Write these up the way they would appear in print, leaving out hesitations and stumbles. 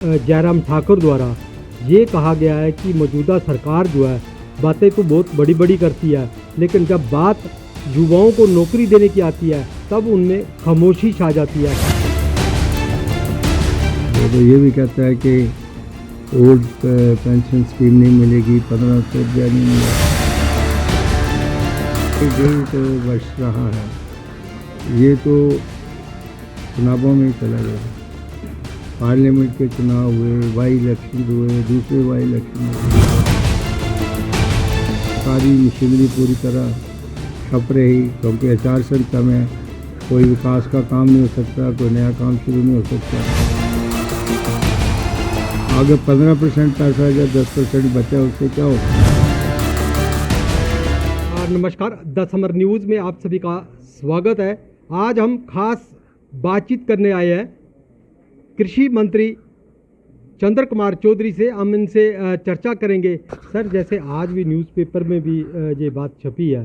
जयराम ठाकुर द्वारा ये कहा गया है कि मौजूदा सरकार जो है बातें तो बहुत बड़ी बड़ी करती है, लेकिन जब बात युवाओं को नौकरी देने की आती है तब उनमें खामोशी छा जाती है। वो तो ये भी कहता है कि ओल्ड पेंशन स्कीम नहीं मिलेगी, 1500 रुपया नहीं मिलेगा। 1.5 वर्ष रहा है, ये तो चुनावों में ही चला गया। पार्लियामेंट के चुनाव हुए, वाई इलेक्शन हुए, दूसरे वाई इलेक्शन हुए, सारी मशीनरी पूरी तरह ठप रही, क्योंकि आचार संहिता में कोई विकास का काम नहीं हो सकता, कोई नया काम शुरू नहीं हो सकता। अगर 15% पैसा या 10% बचा, उससे क्या होगा। नमस्कार, द समर न्यूज़ में आप सभी का स्वागत है। आज हम खास बातचीत करने आए हैं कृषि मंत्री चंद्र कुमार चौधरी से। हम इनसे चर्चा करेंगे। सर, जैसे आज भी न्यूज़पेपर में भी ये बात छपी है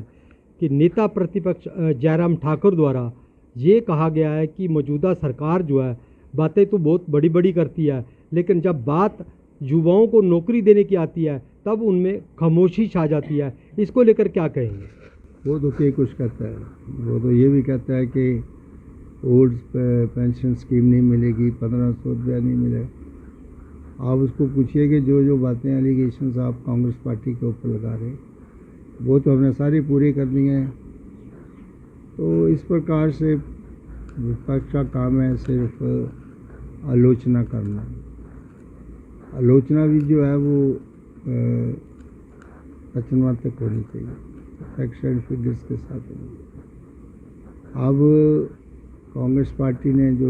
कि नेता प्रतिपक्ष जयराम ठाकुर द्वारा ये कहा गया है कि मौजूदा सरकार जो है बातें तो बहुत बड़ी बड़ी करती है, लेकिन जब बात युवाओं को नौकरी देने की आती है तब उनमें खामोशी छा जाती है। इसको लेकर क्या कहेंगे? वो तो क्या कुछ कहता है, वो तो ये भी कहता है कि ओल्ड पेंशन स्कीम नहीं मिलेगी, 1500 रुपया नहीं मिलेगा। आप उसको पूछिए कि जो जो बातें एलिगेशंस आप कांग्रेस पार्टी के ऊपर लगा रहे, वो तो हमने सारी पूरी करनी है। तो इस प्रकार से विपक्ष का काम है सिर्फ आलोचना करना। आलोचना भी जो है वो तक होनी चाहिए, फैक्ट्स एंड फिगर्स के साथ होनी। अब कांग्रेस पार्टी ने जो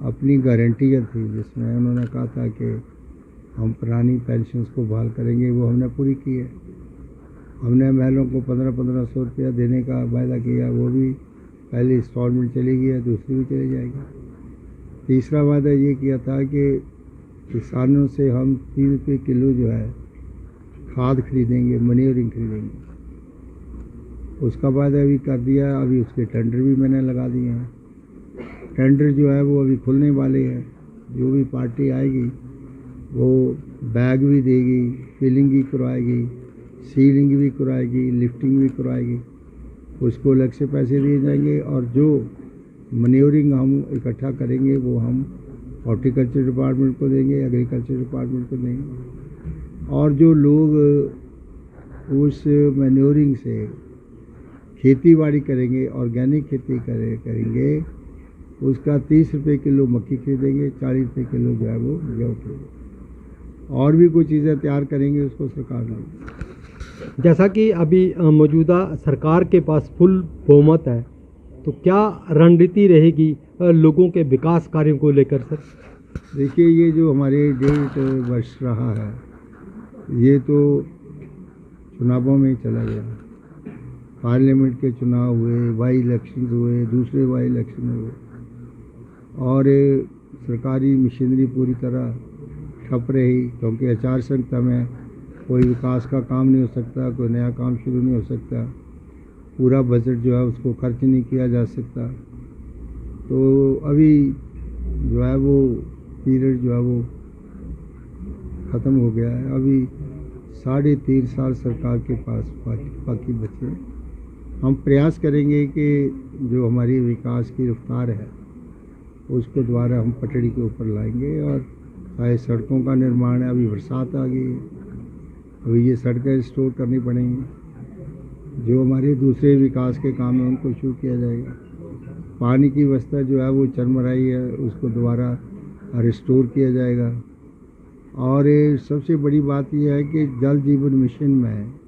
अपनी गारंटियाँ थी, जिसमें उन्होंने कहा था कि हम पुरानी पेंशन्स को बहाल करेंगे, वो हमने पूरी की है। हमने महिलाओं को 1500 रुपया देने का वायदा किया, वो भी पहली इंस्टॉलमेंट चली गई है, दूसरी भी चली जाएगी। तीसरा वायदा ये किया था कि किसानों से हम 3 रुपये किलो जो है खाद खरीदेंगे, मनीयरिंग खरीदेंगे। उसका वायदा भी कर दिया, अभी उसके टेंडर भी मैंने लगा दिए हैं। टेंडर जो है वो अभी खुलने वाले हैं। जो भी पार्टी आएगी वो बैग भी देगी, फिलिंग भी करवाएगी, सीलिंग भी करवाएगी, लिफ्टिंग भी करवाएगी। उसको अलग से पैसे दिए जाएंगे, और जो मनीयरिंग हम इकट्ठा करेंगे वो हम हॉर्टिकल्चर डिपार्टमेंट को देंगे, एग्रीकल्चर डिपार्टमेंट को देंगे। और जो लोग उस मैन्योरिंग से खेती बाड़ी करेंगे, ऑर्गेनिक खेती करेंगे, उसका 30 रुपये किलो मक्की खरीदेंगे, 40 रुपये किलो जो है वो गेहूँ खरीदेंगे। और भी कुछ चीज़ें तैयार करेंगे, उसको सरकार लेगी। जैसा कि अभी मौजूदा सरकार के पास फुल बहुमत है, तो क्या रणनीति रहेगी लोगों के विकास कार्यों को लेकर? सर देखिए, ये जो हमारे 1.5 वर्ष रहा है, ये तो चुनावों में ही चला गया। पार्लियामेंट के चुनाव हुए, वाई इलेक्शन हुए, दूसरे वाई इलेक्शन हुए, और सरकारी मशीनरी पूरी तरह ठप रही, क्योंकि आचार संहिता में कोई विकास का काम नहीं हो सकता, कोई नया काम शुरू नहीं हो सकता। पूरा बजट जो है उसको खर्च नहीं किया जा सकता। तो अभी जो है वो पीरियड जो है वो ख़त्म हो गया है। अभी 3.5 साल सरकार के पास बाकी बचे हैं। हम प्रयास करेंगे कि जो हमारी विकास की रफ्तार है उसको दोबारा हम पटड़ी के ऊपर लाएंगे। और चाहे सड़कों का निर्माण है, अभी बरसात आ गई है, अभी ये सड़कें रिस्टोर करनी पड़ेंगी। जो हमारे दूसरे विकास के काम हैं उनको शुरू किया जाएगा। पानी की व्यवस्था जो है वो चरमराई है, उसको दोबारा रिस्टोर किया जाएगा। और सबसे बड़ी बात यह है कि जल जीवन मिशन में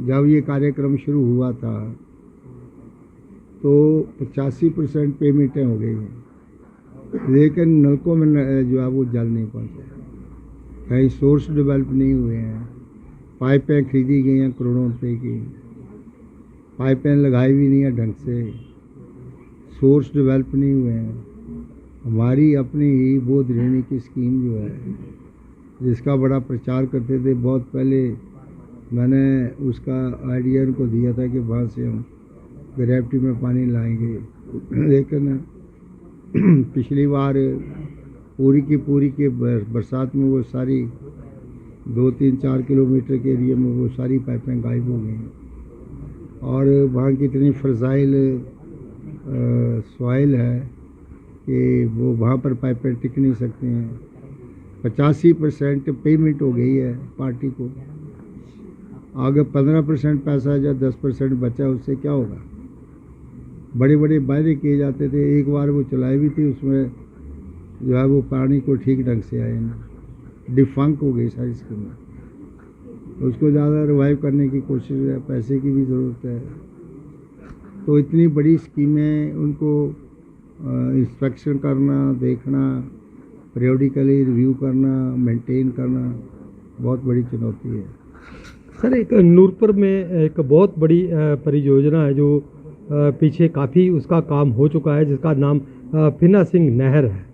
जब ये कार्यक्रम शुरू हुआ था तो 85% पेमेंटें हो गई हैं, लेकिन नलकों में जो है वो जल नहीं पहुंचा, कहीं सोर्स डेवलप नहीं हुए हैं। पाइपें खरीदी गई हैं करोड़ों रुपए की, पाइपें लगाई भी नहीं है ढंग से, सोर्स डेवलप नहीं हुए हैं। हमारी अपनी ही बोध ऋणी की स्कीम जो है, जिसका बड़ा प्रचार करते थे बहुत पहले, मैंने उसका आइडिया उनको दिया था कि वहाँ से हम ग्रेविटी में पानी लाएंगे। लेकिन पिछली बार पूरी की बरसात में वो सारी 2-3-4 किलोमीटर के एरिया में वो सारी पाइपें गायब हो गई हैं। और वहाँ की इतनी फर्जाइल सॉइल है कि वो वहाँ पर पाइपें टिक नहीं सकती हैं। 85% पेमेंट हो गई है पार्टी को। अगर 15% पैसा या 10% बचा उससे क्या होगा। बड़े बड़े वायदे किए जाते थे, एक बार वो चलाई भी थी, उसमें जो है वो पानी को ठीक ढंग से आए ना, डिफंक हो गई सारी स्कीमें। उसको ज़्यादा रिवाइव करने की कोशिश है, पैसे की भी ज़रूरत है। तो इतनी बड़ी स्कीमें उनको इंस्पेक्शन करना, देखना, पीरियोडिकली रिव्यू करना, मेंटेन करना बहुत बड़ी चुनौती है। सर, एक नूरपुर में एक बहुत बड़ी परियोजना है जो पीछे काफ़ी उसका काम हो चुका है, जिसका नाम फिना सिंह नहर है।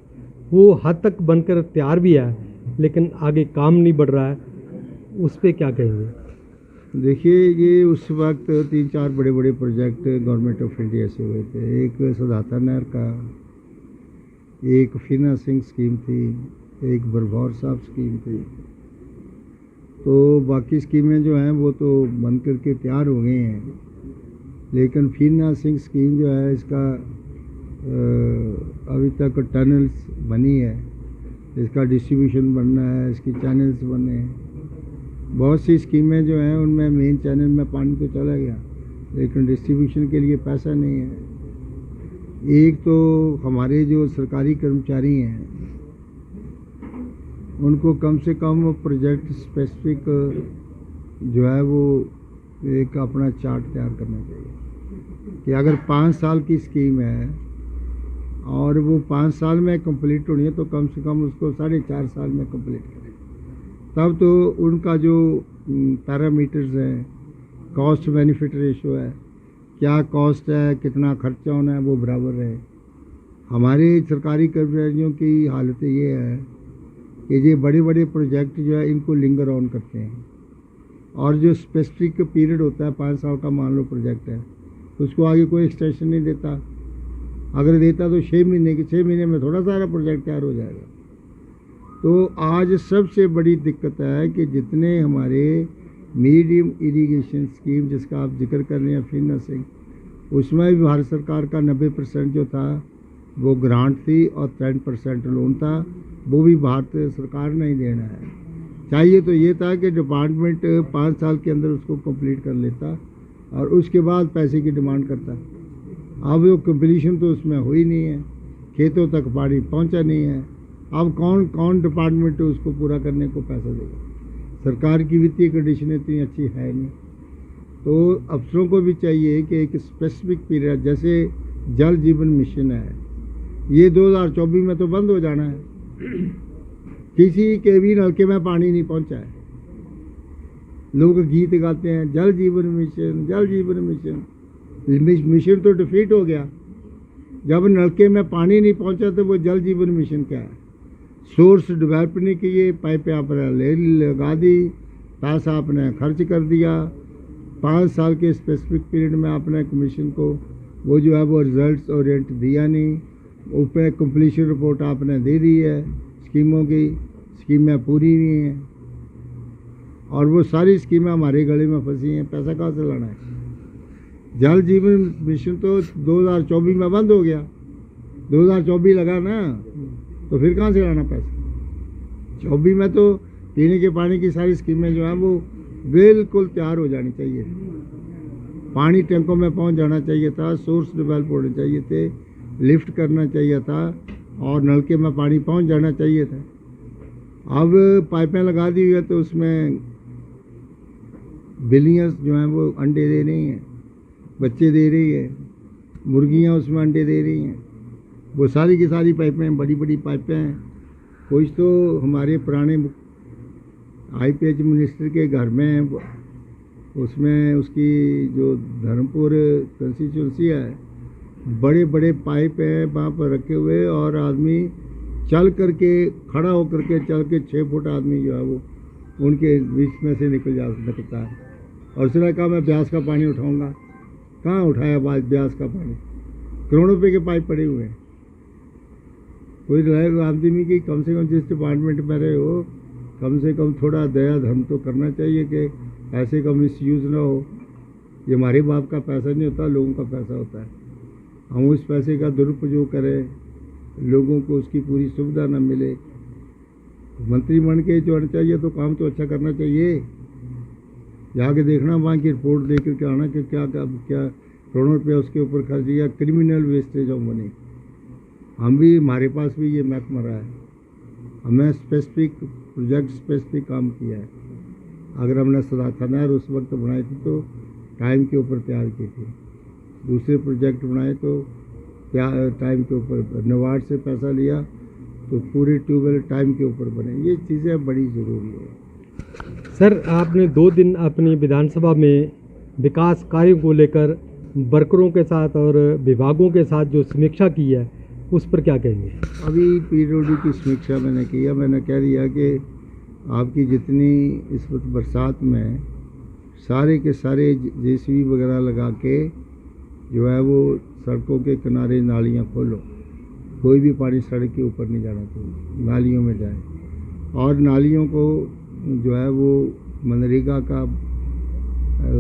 वो हद तक बनकर तैयार भी है, लेकिन आगे काम नहीं बढ़ रहा है, उस पर क्या कहेंगे? देखिए, ये उस वक्त 3-4 बड़े बड़े प्रोजेक्ट गवर्नमेंट ऑफ इंडिया से हुए थे। एक सदाता नहर का, एक फिना सिंह स्कीम थी, एक बरभौर साहब स्कीम थी। तो बाकी स्कीमें जो हैं वो तो बन करके तैयार हो गई हैं, लेकिन फिना सिंह स्कीम जो है इसका अभी तक टनल्स बनी है, इसका डिस्ट्रीब्यूशन बनना है, इसकी चैनल्स बने हैं। बहुत सी स्कीमें जो हैं उनमें मेन चैनल में पानी तो चला गया, लेकिन डिस्ट्रीब्यूशन के लिए पैसा नहीं है। एक तो हमारे जो सरकारी कर्मचारी हैं उनको कम से कम प्रोजेक्ट स्पेसिफिक जो है वो एक अपना चार्ट तैयार करना चाहिए कि अगर 5 साल की स्कीम है और वो 5 साल में कंप्लीट होनी है तो कम से कम उसको 4.5 साल में कंप्लीट करें। तब तो उनका जो पैरामीटर्स हैं, कॉस्ट बेनिफिट रेशो है, क्या कॉस्ट है, कितना खर्चा होना है, वो बराबर रहे। हमारे सरकारी कर्मचारियों की हालत ये है कि ये बड़े बड़े प्रोजेक्ट जो है इनको लिंगर ऑन करते हैं, और जो स्पेसिफिक पीरियड होता है 5 साल का, मान लो प्रोजेक्ट है, उसको आगे कोई एक्सटेंशन नहीं देता। अगर देता तो 6 महीने में थोड़ा सारा प्रोजेक्ट तैयार हो जाएगा। तो आज सबसे बड़ी दिक्कत है कि जितने हमारे मीडियम इरिगेशन स्कीम जिसका आप जिक्र कर रहे हैं फिना सिंह, उसमें भी भारत सरकार का 90% जो था वो ग्रांट थी और 10% लोन था, वो भी भारत सरकार ने ही देना है। चाहिए तो ये था कि डिपार्टमेंट 5 साल के अंदर उसको कंप्लीट कर लेता और उसके बाद पैसे की डिमांड करता। अब वो कंप्लीशन तो उसमें हुई नहीं है, खेतों तक पानी पहुंचा नहीं है। अब कौन डिपार्टमेंट उसको पूरा करने को पैसा देगा? सरकार की वित्तीय कंडीशन इतनी अच्छी है नहीं। तो अफसरों को भी चाहिए कि एक स्पेसिफिक पीरियड, जैसे जल जीवन मिशन है, ये 2024 में तो बंद हो जाना है। किसी के भी नलके में पानी नहीं पहुंचा है। लोग गीत गाते हैं जल जीवन मिशन, जल जीवन मिशन। मिशन तो डिफीट हो गया। जब नलके में पानी नहीं पहुंचा तो वो जल जीवन मिशन क्या है? सोर्स डेवलपने के लिए पाइपें आपने लगा दी, पैसा आपने खर्च कर दिया, 5 साल के स्पेसिफिक पीरियड में आपने कमीशन को वो जो है वो रिजल्ट्स ओरिएंट दिया नहीं, ऊपर कंप्लीशन रिपोर्ट आपने दे दी है स्कीमों की, स्कीमें पूरी नहीं हैं और वो सारी स्कीमें हमारे गले में फंसी हैं। पैसा कहाँ से लाना है? जल जीवन मिशन तो 2024 में बंद हो गया। 2024 लगा ना, तो फिर कहाँ से लाना पैसा? 24 में तो पीने के पानी की सारी स्कीमें जो हैं वो बिल्कुल तैयार हो जानी चाहिए। पानी टैंकों में पहुंच जाना चाहिए था, सोर्स डेवलप होने चाहिए थे, लिफ्ट करना चाहिए था और नलके में पानी पहुंच जाना चाहिए था। अब पाइपें लगा दी हुई है तो उसमें बिल्लियाँ जो हैं वो अंडे दे रही हैं, बच्चे दे रही है, मुर्गियाँ उसमें अंडे दे रही हैं। वो सारी की सारी पाइपें बड़ी बड़ी पाइपें हैं। कुछ तो हमारे पुराने IPH मिनिस्टर के घर में है, उसमें उसकी जो धर्मपुर कंस्टिट्यूंसी है, बड़े बड़े पाइप हैं वहाँ पर रखे हुए और आदमी चल करके खड़ा होकर के चल के 6 फुट आदमी जो है वो उनके बीच में से निकलता है। और उसने कहा मैं ब्यास का पानी उठाऊंगा। कहाँ उठाया ब्यास का पानी? करोड़ों रुपए के पाइप पड़े हुए हैं। कोई रहे आदमी की कम से कम जिस डिपार्टमेंट में रहे हो कम से कम थोड़ा दया धर्म तो करना चाहिए कि पैसे का मिसयूज़ ना हो। ये हमारे बाप का पैसा नहीं होता, लोगों का पैसा होता है। हम उस पैसे का दुरुपयोग करें, लोगों को उसकी पूरी सुविधा न मिले। मंत्री बन के जोड़ना चाहिए तो काम तो अच्छा करना चाहिए। जाके देखना वहाँ की रिपोर्ट देख करके आना कि क्या करोड़ों रुपया उसके ऊपर खर्च किया, क्रिमिनल वेस्टेज ऑफ मनी। हम भी, हमारे पास भी ये महकमा रहा है, हमें स्पेसिफिक प्रोजेक्ट स्पेसिफिक काम किया है। अगर हमने सदा नहर उस वक्त बनाई थी तो टाइम के ऊपर तैयार की थी, दूसरे प्रोजेक्ट बनाए तो टाइम के ऊपर, नवाड से पैसा लिया तो पूरे ट्यूबवेल टाइम के ऊपर बने। ये चीज़ें बड़ी ज़रूरी है। सर, आपने 2 दिन अपनी विधानसभा में विकास कार्यों को लेकर वर्करों के साथ और विभागों के साथ जो समीक्षा की है उस पर क्या कहेंगे? अभी पीडब्ल्यूडी की समीक्षा मैंने किया। मैंने कह दिया कि आपकी जितनी इस वक्त बरसात में सारे के सारे जेसीबी वगैरह लगा के जो है वो सड़कों के किनारे नालियां खोलो। कोई भी पानी सड़क के ऊपर नहीं जाना चाहिए, नालियों में जाए। और नालियों को जो है वो मनरेगा का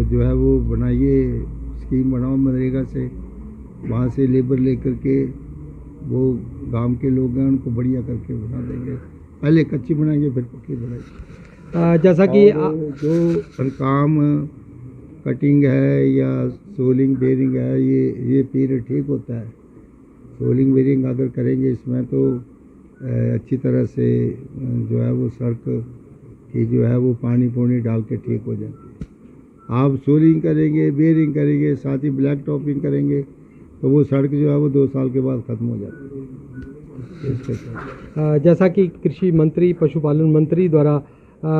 जो है वो बनाइए, स्कीम बनाओ मनरेगा से, वहाँ से लेबर लेकर के वो गांव के लोग हैं उनको बढ़िया करके बना देंगे। पहले कच्ची बनाएंगे फिर पक्की बनाएंगे। जैसा कि जो काम कटिंग है या सोलिंग बेरिंग है, ये पीरियड ठीक होता है। सोलिंग बेरिंग अगर करेंगे इसमें तो अच्छी तरह से जो है वो सड़क की जो है वो पानी पूनी डाल के ठीक हो जाती है। आप सोलिंग करेंगे, बेरिंग करेंगे, साथ ही ब्लैक टॉपिंग करेंगे तो वो सड़क जो है वो 2 साल के बाद ख़त्म हो जाती है। जैसा कि कृषि मंत्री, पशुपालन मंत्री द्वारा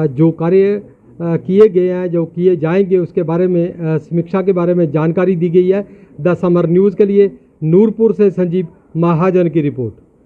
जो कार्य किए गए हैं, जो किए जाएंगे, उसके बारे में समीक्षा के बारे में जानकारी दी गई है। द समर न्यूज़ के लिए नूरपुर से संजीव महाजन की रिपोर्ट।